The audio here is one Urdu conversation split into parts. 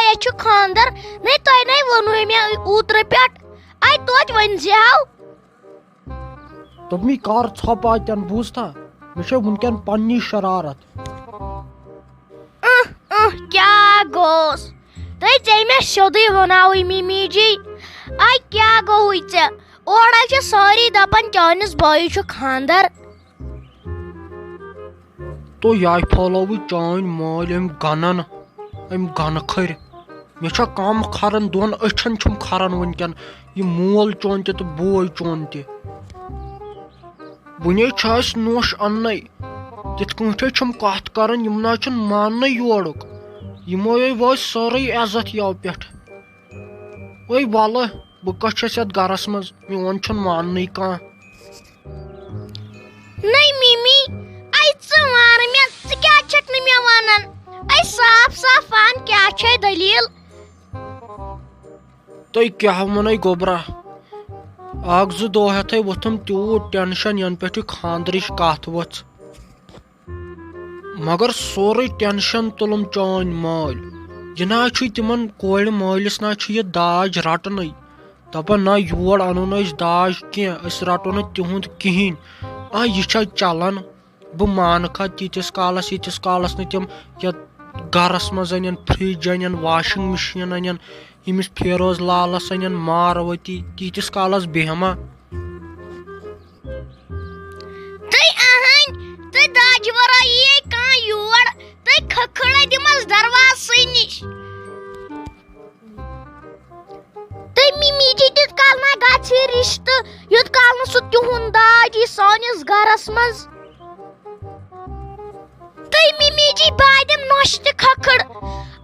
بایس چھ خاندر نہیں تۄہہِ نَے ووٚنوُے مےٚ اوترٕ پٮ۪ٹھ اے توتہِ ؤنۍزِہَو دوٚپمَے کر ژھۄپ اتٮ۪ن بوٗزتھا مےٚ چھےٚ وٕنکٮ۪ن پننی شرارت کیٛاہ گوٚوس تُہۍ ژےٚ مےٚ سیوٚدُے ووٚناوٕے ممی جی اے کیٛاہ گوٚوُے ژےٚ اورے چھِ سٲری دپان چٲنِس بٲیِس چھُ خاندر تو یہِ پھٲلوٕے چٲنۍ مٲلۍ أمۍ گنن أمۍ گنہٕ کھٔرۍ مےٚ چھےٚ کم کھران دۄن أچھن چھُم کھران وٕنکٮ۪ن یہِ مول چون تہِ تہٕ بوے چون تہِ وُنے چھِ أسۍ نوٚش اننے تِتھ کٲٹھۍ چھِم کتھ کران یِم نہ چھِنہٕ ماننٕے یورُک یِمو وٲژ سٲرٕے عزت یو پٮ۪ٹھ وے ولہٕ بہٕ کتھ چھس یتھ گرس منٛز میون چھُنہٕ ماننٕے کانٛہہ نٔے ممی اے ژٕ وَن مےٚ ژٕ کیٛازِ چھکھ نہٕ مےٚ ونان اے صاف صاف ون کیٛاہ چھے دٔلیٖل تُہۍ کیٛاہ ووٚنٕے گوٚبرا اکھ زٕ دۄہ ہٮ۪تھٕے ووٚتھُم تیوٗت ٹٮ۪نشن ینہٕ پٮ۪ٹھ یہِ خاندرٕچ کتھ ؤژھ مگر سورُے ٹٮ۪نشن تُلُم چٲنۍ مٲلۍ یہِ نہ چھُے تِمن کورِ مٲلِس نہ چھُ یہِ داج رٹنٕے دپان نہ یور انو نہٕ أسۍ داج کینٛہہ أسۍ رٹو نہٕ تِہُنٛد کہیٖنۍ یہِ چھا چلان بہٕ مانہٕ کھا تیٖتِس کالس ییٖتِس کالس نہٕ تِم یتھ گرس منٛز انن فرج انن واشنگ مشیٖن انن ییٚمِس فیروز لالس انن ماروتی تیٖتِس کالس بیہما تُہۍ داجہِ ورٲے یِیے کانٛہہ یور تُہۍ کھکھٕڑے دِمس دروازسٕے نِش تُہۍ ممی جی تیٖت کال نہ گژھِ رشتہٕ یوٗت کال نہٕ سُہ تِہُنٛد داج یی سٲنِس گرس منٛز تُہۍ ممی جی بہٕ دِمہٕ نۄش تہِ کھکھٕڑ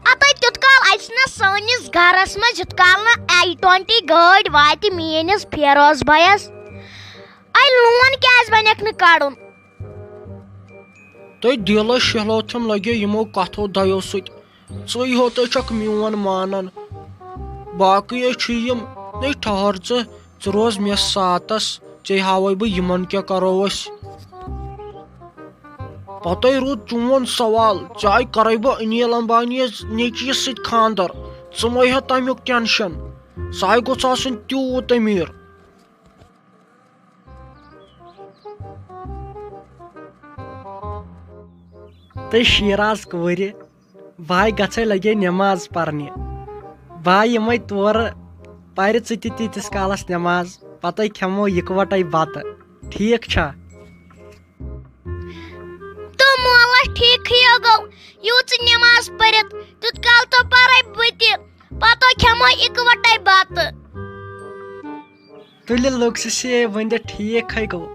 اتے تیُت کال اژِ نہ سٲنِس گرس منٛز یوٗت کال نہٕ i20 گٲڑۍ واتہِ میٲنِس فیروز بھایس اے لون کیٛازِ بنیکھ نہٕ کڑُن تُہۍ دِلے شہلوتھم لگیو یِمو کتھو دۄیو سۭتۍ ژٕے ہوتے چھکھ میون مانان باقٕے چھِ یِم نے ٹھہر ژٕ روز مےٚ ساتس ژےٚ ہاوے بہٕ یِمن کیٛاہ کرو أسۍ پتے روٗد چون سوال ژےٚ کرے بہٕ انیل امبانی یس نیچوِس سۭتۍ خاندر ژٕ مہ ہےٚ تمیُک ٹینشن سُہ گوٚژھ آسُن تیوٗت أمیٖر تُہۍ شیٖراز کورِ بہٕ گژھے لگے نٮ۪ماز پرنہِ بہٕ یِمے تورٕ پرِ ژٕ تہِ تیٖتِس کالس نٮ۪ماز پتے کھٮ۪مو یِکوٹے بتہٕ ٹھیٖک چھا تہٕ مولس ٹھیٖکھٕے گوٚو یوٗت ژٕ نٮ۪ماز پٔرِتھ تیُت کال تہٕ پرے بہٕ تہِ پتہٕ کھٮ۪مو اِکوٹے بتہٕ تُلہِ لوٚگسے ؤنِتھ ٹھیٖکھٕے گوٚو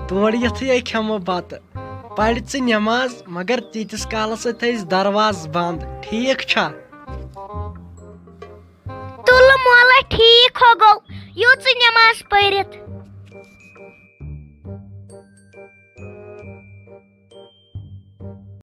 تورٕ یِتھُے کھٮ۪مو بتہٕ پرِ ژٕ نٮ۪ماز مگر تیٖتِس کالس تھٲیزِ درواز بنٛد ٹھیٖک چھا تُلہٕ مولس ٹھیٖک گوٚو یوٗت ژٕ نٮ۪ماز پٔرِتھ